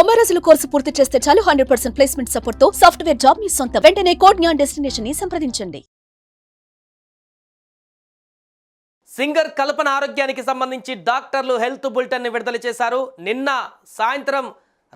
90 రోజుల కోర్సు పూర్తి చేస్తే చాలు 100% ప్లేస్మెంట్ సపోర్ట్ తో సాఫ్ట్వేర్ జాబ్ మీ సొంతం. వెంటనే కోడ్ జ్ఞాన్ డెస్టినేషన్ ని సంప్రదించండి. సింగర్ కల్పన ఆరోగ్యానికి సంబంధించి డాక్టర్లు హెల్త్ బులెటిన్ ని విడుదల చేశారు. నిన్న సాయంత్రం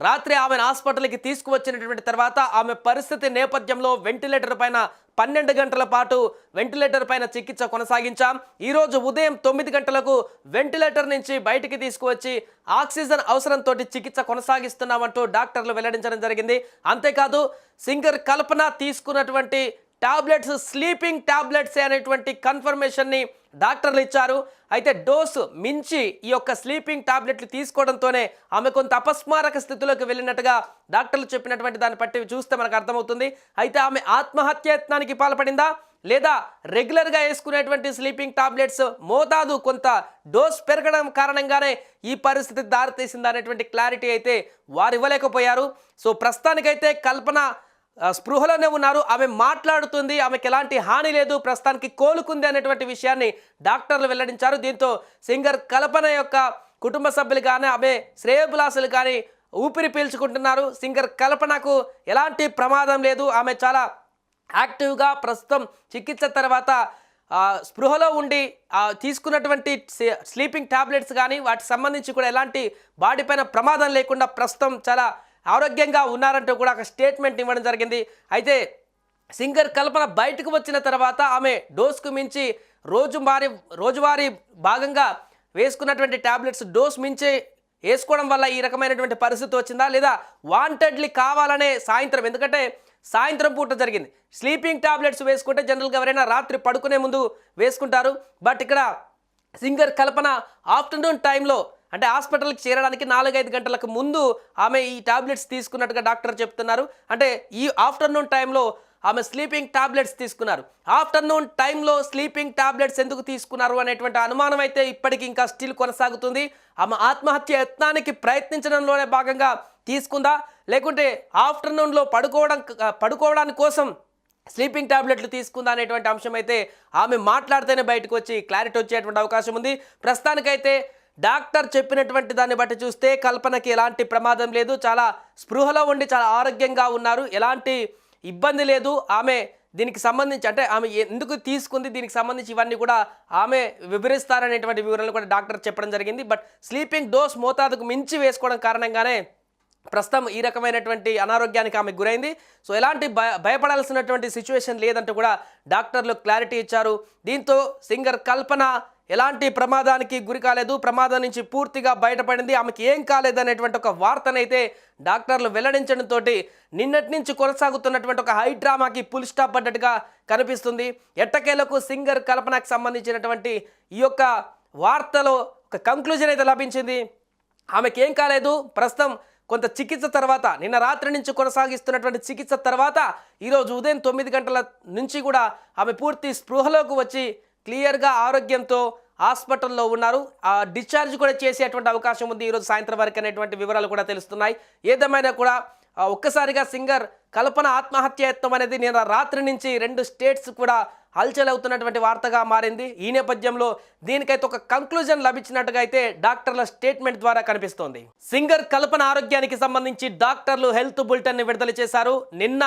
రాత్రి ఆమెను హాస్పిటల్కి తీసుకువచ్చినటువంటి తర్వాత ఆమె పరిస్థితి నేపథ్యంలో వెంటిలేటర్ పైన 12 గంటల పాటు వెంటిలేటర్ పైన చికిత్స కొనసాగించాం. ఈరోజు ఉదయం 9 గంటలకు వెంటిలేటర్ నుంచి బయటికి తీసుకువచ్చి ఆక్సిజన్ అవసరంతో చికిత్స కొనసాగిస్తున్నామంటూ డాక్టర్లు వెల్లడించడం జరిగింది. అంతేకాదు సింగర్ కల్పన తీసుకున్నటువంటి టాబ్లెట్స్ స్లీపింగ్ టాబ్లెట్స్ అనేటువంటి కన్ఫర్మేషన్ని డాక్టర్లు ఇచ్చారు. అయితే డోసు మించి ఈ యొక్క స్లీపింగ్ టాబ్లెట్లు తీసుకోవడంతోనే ఆమె కొంత అపస్మారక స్థితిలోకి వెళ్ళినట్టుగా డాక్టర్లు చెప్పినటువంటి దాన్ని బట్టి చూస్తే మనకు అర్థమవుతుంది. అయితే ఆమె ఆత్మహత్యయత్నానికి పాల్పడిందా లేదా రెగ్యులర్గా వేసుకునేటువంటి స్లీపింగ్ టాబ్లెట్స్ మోతాదు కొంత డోస్ పెరగడం కారణంగానే ఈ పరిస్థితి దారితీసింది అనేటువంటి క్లారిటీ అయితే వారు ఇవ్వలేకపోయారు. సో ప్రస్తుతానికైతే కల్పన స్పృహలోనే ఉన్నారు. ఆమె మాట్లాడుతుంది, ఆమెకి ఎలాంటి హాని లేదు, ప్రస్తుతానికి కోలుకుంది అనేటువంటి విషయాన్ని డాక్టర్లు వెల్లడించారు. దీంతో సింగర్ కల్పన యొక్క కుటుంబ సభ్యులు కానీ ఆమె శ్రేయోభిలాషులు కానీ ఊపిరి పీల్చుకుంటున్నారు. సింగర్ కల్పనకు ఎలాంటి ప్రమాదం లేదు, ఆమె చాలా యాక్టివ్గా ప్రస్తుతం చికిత్స తర్వాత స్పృహలో ఉండి తీసుకున్నటువంటి స్లీపింగ్ టాబ్లెట్స్ కానీ వాటికి సంబంధించి కూడా ఎలాంటి బాడీ పైన ప్రమాదం లేకుండా ప్రస్తుతం చాలా ఆరోగ్యంగా ఉన్నారంటూ కూడా ఒక స్టేట్మెంట్ ఇవ్వడం జరిగింది. అయితే సింగర్ కల్పన బయటకు వచ్చిన తర్వాత ఆమె డోస్కు మించి రోజువారీ భాగంగా వేసుకున్నటువంటి టాబ్లెట్స్ డోస్ మించి వేసుకోవడం వల్ల ఈ రకమైనటువంటి పరిస్థితి వచ్చిందా లేదా వాంటెడ్లీ కావాలనే సాయంత్రం, ఎందుకంటే సాయంత్రం పూట జరిగింది. స్లీపింగ్ టాబ్లెట్స్ వేసుకుంటే జనరల్గా ఎవరైనా రాత్రి పడుకునే ముందు వేసుకుంటారు. బట్ ఇక్కడ సింగర్ కల్పన ఆఫ్టర్నూన్ టైంలో అంటే హాస్పిటల్కి చేరడానికి 4-5 గంటలకు ముందు ఆమె ఈ టాబ్లెట్స్ తీసుకున్నట్టుగా డాక్టర్ చెప్తున్నారు. అంటే ఈ ఆఫ్టర్నూన్ టైంలో ఆమె స్లీపింగ్ టాబ్లెట్స్ తీసుకున్నారు. ఆఫ్టర్నూన్ టైంలో స్లీపింగ్ టాబ్లెట్స్ ఎందుకు తీసుకున్నారు అనేటువంటి అనుమానం అయితే ఇప్పటికీ ఇంకా స్టిల్ కొనసాగుతుంది. ఆమె ఆత్మహత్య యత్నానికి ప్రయత్నించడంలోనే భాగంగా తీసుకుందా లేకుంటే ఆఫ్టర్నూన్లో పడుకోవడానికి కోసం స్లీపింగ్ టాబ్లెట్లు తీసుకుందా అనేటువంటి అంశం అయితే ఆమె మాట్లాడితేనే బయటకు వచ్చి క్లారిటీ వచ్చేటువంటి అవకాశం ఉంది. ప్రస్తుతానికైతే డాక్టర్ చెప్పినటువంటి దాన్ని బట్టి చూస్తే కల్పనకి ఎలాంటి ప్రమాదం లేదు, చాలా స్పృహలో ఉండి చాలా ఆరోగ్యంగా ఉన్నారు, ఎలాంటి ఇబ్బంది లేదు. ఆమె దీనికి సంబంధించి అంటే ఆమె ఎందుకు తీసుకుంది దీనికి సంబంధించి ఇవన్నీ కూడా ఆమె వివరిస్తారనేటువంటి వివరాలు కూడా డాక్టర్ చెప్పడం జరిగింది. బట్ స్లీపింగ్ డోస్ మోతాదుకు మించి వేసుకోవడం కారణంగానే ప్రస్తుతం ఈ రకమైనటువంటి అనారోగ్యానికి ఆమె గురైంది. సో ఎలాంటి భయపడాల్సినటువంటి సిచ్యువేషన్ లేదంటూ కూడా డాక్టర్లు క్లారిటీ ఇచ్చారు. దీంతో సింగర్ కల్పన ఎలాంటి ప్రమాదానికి గురి కాలేదు, ప్రమాదం నుంచి పూర్తిగా బయటపడింది, ఆమెకి ఏం కాలేదు అనేటువంటి ఒక వార్తనైతే డాక్టర్లు వెల్లడించడంతో నిన్నటి నుంచి కొనసాగుతున్నటువంటి ఒక హై డ్రామాకి ఫుల్ స్టాప్ పడ్డట్టుగా కనిపిస్తుంది. ఎట్టకేలకు సింగర్ కల్పనకు సంబంధించినటువంటి ఈ యొక్క వార్తలో ఒక కంక్లూజన్ అయితే లభించింది. ఆమెకి ఏం కాలేదు. ప్రస్తుతం కొంత చికిత్స తర్వాత నిన్న రాత్రి నుంచి కొనసాగిస్తున్నటువంటి చికిత్స తర్వాత ఈరోజు ఉదయం 9 గంటల నుంచి కూడా ఆమె పూర్తి స్పృహలోకి వచ్చి క్లియర్గా ఆరోగ్యంతో హాస్పిటల్లో ఉన్నారు. డిశ్చార్జ్ కూడా చేసేటువంటి అవకాశం ఉంది ఈరోజు సాయంత్రం వరకు అనేటువంటి వివరాలు కూడా తెలుస్తున్నాయి. ఏదేమైనా కూడా ఒక్కసారిగా సింగర్ కల్పన ఆత్మహత్యయత్నం అనేది నిన్న రాత్రి నుంచి 2 స్టేట్స్ కూడా హల్చల్ అవుతున్నటువంటి వార్తగా మారింది. ఈ నేపథ్యంలో దీనికైతే ఒక కంక్లూజన్ లభించినట్టుగా అయితే డాక్టర్ల స్టేట్మెంట్ ద్వారా కనిపిస్తోంది. సింగర్ కల్పన ఆరోగ్యానికి సంబంధించి డాక్టర్లు హెల్త్ బులెటిన్ ని విడుదల చేశారు. నిన్న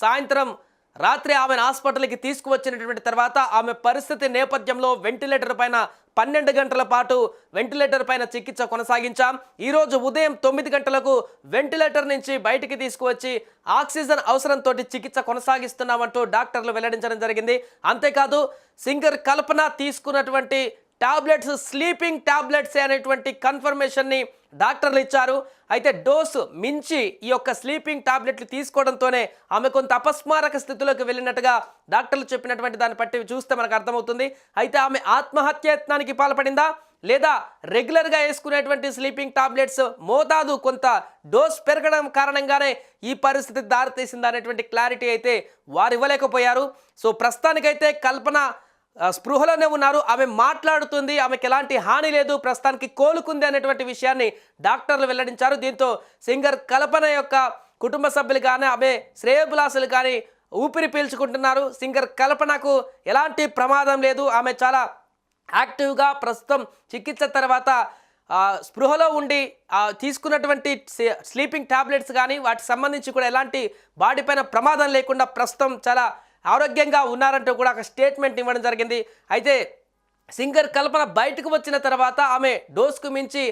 సాయంత్రం రాత్రి ఆమెను హాస్పిటల్కి తీసుకువచ్చినటువంటి తర్వాత ఆమె పరిస్థితి నేపథ్యంలో వెంటిలేటర్ పైన 12 గంటల పాటు వెంటిలేటర్ పైన చికిత్స కొనసాగించాం. ఈరోజు ఉదయం 9 గంటలకు వెంటిలేటర్ నుంచి బయటికి తీసుకువచ్చి ఆక్సిజన్ అవసరంతో చికిత్స కొనసాగిస్తున్నామంటూ డాక్టర్లు వెల్లడించడం జరిగింది. అంతేకాదు సింగర్ కల్పన తీసుకున్నటువంటి టాబ్లెట్స్ స్లీపింగ్ టాబ్లెట్స్ అనేటువంటి కన్ఫర్మేషన్ని డాక్టర్లు ఇచ్చారు. అయితే డోసు మించి ఈ యొక్క స్లీపింగ్ టాబ్లెట్లు తీసుకోవడంతోనే ఆమె కొంత అపస్మారక స్థితిలోకి వెళ్ళినట్టుగా డాక్టర్లు చెప్పినటువంటి దాన్ని బట్టి చూస్తే మనకు అర్థమవుతుంది. అయితే ఆమె ఆత్మహత్యయత్నానికి పాల్పడిందా లేదా రెగ్యులర్గా వేసుకునేటువంటి స్లీపింగ్ టాబ్లెట్స్ మోతాదు కొంత డోస్ పెరగడం కారణంగానే ఈ పరిస్థితి దారితీసింది అనేటువంటి క్లారిటీ అయితే వారు ఇవ్వలేకపోయారు. సో ప్రస్తుతానికైతే కల్పన స్పృహలోనే ఉన్నారు, ఆమె మాట్లాడుతుంది, ఆమెకి ఎలాంటి హాని లేదు, ప్రస్తుతానికి కోలుకుంది అనేటువంటి విషయాన్ని డాక్టర్లు వెల్లడించారు. దీంతో సింగర్ కల్పన యొక్క కుటుంబ సభ్యులు కానీ ఆమె శ్రేయోభిలాషులు కానీ ఊపిరి పీల్చుకుంటున్నారు. సింగర్ కల్పనకు ఎలాంటి ప్రమాదం లేదు, ఆమె చాలా యాక్టివ్గా ప్రస్తుతం చికిత్స తర్వాత స్పృహలో ఉండి తీసుకున్నటువంటి స్లీపింగ్ టాబ్లెట్స్ కానీ వాటికి సంబంధించి కూడా ఎలాంటి బాడీ పైన ప్రమాదం లేకుండా ప్రస్తుతం చాలా ఆరోగ్యంగా ఉన్నారంటూ కూడా ఒక స్టేట్మెంట్ ఇవ్వడం జరిగింది. అయితే సింగర్ కల్పన బయటకు వచ్చిన తర్వాత ఆమె డోస్కు మించి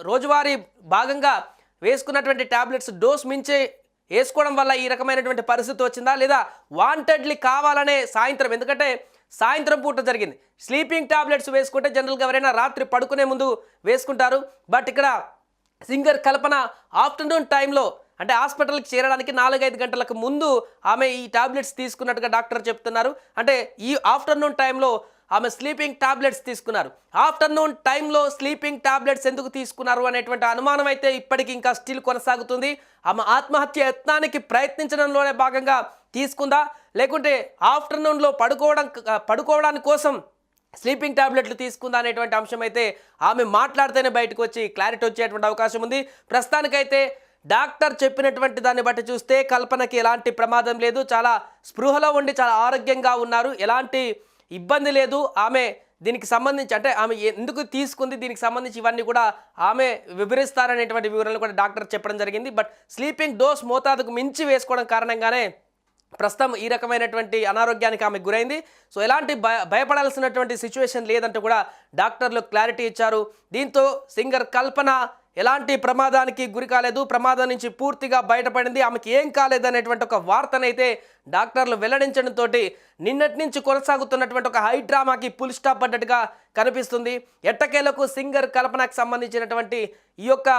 రోజువారీ భాగంగా వేసుకున్నటువంటి టాబ్లెట్స్ డోస్ మించి వేసుకోవడం వల్ల ఈ రకమైనటువంటి పరిస్థితి వచ్చిందా, లేదా వాంటెడ్లీ కావాలనే సాయంత్రం, ఎందుకంటే సాయంత్రం పూట జరిగింది. స్లీపింగ్ టాబ్లెట్స్ వేసుకుంటే జనరల్గా ఎవరైనా రాత్రి పడుకునే ముందు వేసుకుంటారు. బట్ ఇక్కడ సింగర్ కల్పన ఆఫ్టర్నూన్ టైంలో అంటే హాస్పిటల్కి చేరడానికి 4-5 గంటలకు ముందు ఆమె ఈ టాబ్లెట్స్ తీసుకున్నట్టుగా డాక్టర్ చెప్తున్నారు. అంటే ఈ ఆఫ్టర్నూన్ టైంలో ఆమె స్లీపింగ్ టాబ్లెట్స్ తీసుకున్నారు. ఆఫ్టర్నూన్ టైంలో స్లీపింగ్ టాబ్లెట్స్ ఎందుకు తీసుకున్నారు అనేటువంటి అనుమానం అయితే ఇప్పటికీ ఇంకా స్టిల్ కొనసాగుతుంది. ఆమె ఆత్మహత్య యత్నానికి ప్రయత్నించడంలోనే భాగంగా తీసుకుందా, లేకుంటే ఆఫ్టర్నూన్లో పడుకోవడానికి కోసం స్లీపింగ్ టాబ్లెట్లు తీసుకుందా అనేటువంటి అంశం అయితే ఆమె మాట్లాడితేనే బయటకు వచ్చి క్లారిటీ వచ్చేటువంటి అవకాశం ఉంది. ప్రస్తుతానికైతే డాక్టర్ చెప్పినటువంటి దాన్ని బట్టి చూస్తే కల్పనకి ఎలాంటి ప్రమాదం లేదు, చాలా స్పృహలో ఉండి చాలా ఆరోగ్యంగా ఉన్నారు, ఎలాంటి ఇబ్బంది లేదు. ఆమె దీనికి సంబంధించి అంటే ఆమె ఎందుకు తీసుకుంది దీనికి సంబంధించి ఇవన్నీ కూడా ఆమె వివరిస్తారనేటువంటి వివరాలు కూడా డాక్టర్ చెప్పడం జరిగింది. బట్ స్లీపింగ్ డోస్ మోతాదుకు మించి వేసుకోవడం కారణంగానే ప్రస్తుతం ఈ రకమైనటువంటి అనారోగ్యానికి ఆమె గురైంది. సో ఎలాంటి భయపడాల్సినటువంటి సిచ్యువేషన్ లేదంటూ కూడా డాక్టర్లు క్లారిటీ ఇచ్చారు. దీంతో సింగర్ కల్పన ఎలాంటి ప్రమాదానికి గురి కాలేదు, ప్రమాదం నుంచి పూర్తిగా బయటపడింది, ఆమెకి ఏం కాలేదనేటువంటి ఒక వార్తనైతే డాక్టర్లు వెల్లడించడంతో నిన్నటి నుంచి కొనసాగుతున్నటువంటి ఒక హై డ్రామాకి ఫుల్ స్టాప్ పడ్డట్టుగా కనిపిస్తుంది. ఎట్టకేలకు సింగర్ కల్పనకు సంబంధించినటువంటి ఈ యొక్క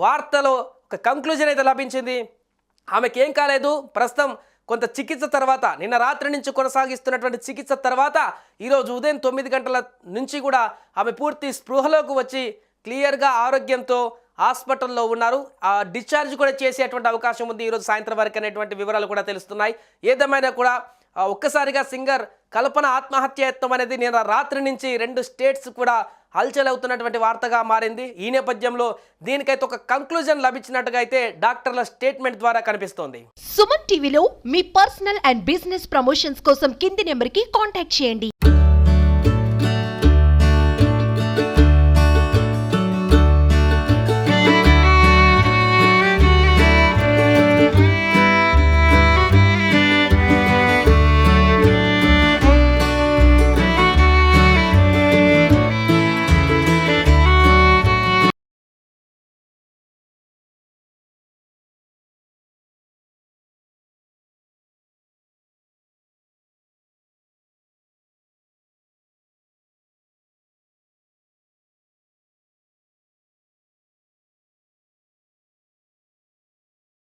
వార్తలో ఒక కంక్లూజన్ అయితే లభించింది. ఆమెకి ఏం కాలేదు. ప్రస్తుతం కొంత చికిత్స తర్వాత, నిన్న రాత్రి నుంచి కొనసాగిస్తున్నటువంటి చికిత్స తర్వాత ఈరోజు ఉదయం 9 గంటల నుంచి కూడా ఆమె పూర్తి స్పృహలోకి వచ్చి క్లియర్గా ఆరోగ్యంతో హాస్పిటల్లో ఉన్నారు. డిశ్చార్జ్ కూడా చేసేటువంటి అవకాశం ఉంది ఈరోజు సాయంత్రం వరకు అనేటువంటి వివరాలు కూడా తెలుస్తున్నాయి. ఏదేమైనా కూడా ఒక్కసారిగా సింగర్ కల్పన ఆత్మహత్య యత్నం అనేది నిన్న రాత్రి నుంచి 2 స్టేట్స్ కూడా హల్చల్ అవుతున్నటువంటి వార్తగా మారింది. ఈ నేపథ్యంలో దీనికైతే ఒక కంక్లూజన్ లభించినట్టుగా అయితే డాక్టర్ల స్టేట్మెంట్ ద్వారా కనిపిస్తోంది. సుమన్ టీవీలో మీ పర్సనల్ అండ్ బిజినెస్ ప్రమోషన్స్ కోసం కింది నెంబర్కి కాంటాక్ట్ చేయండి.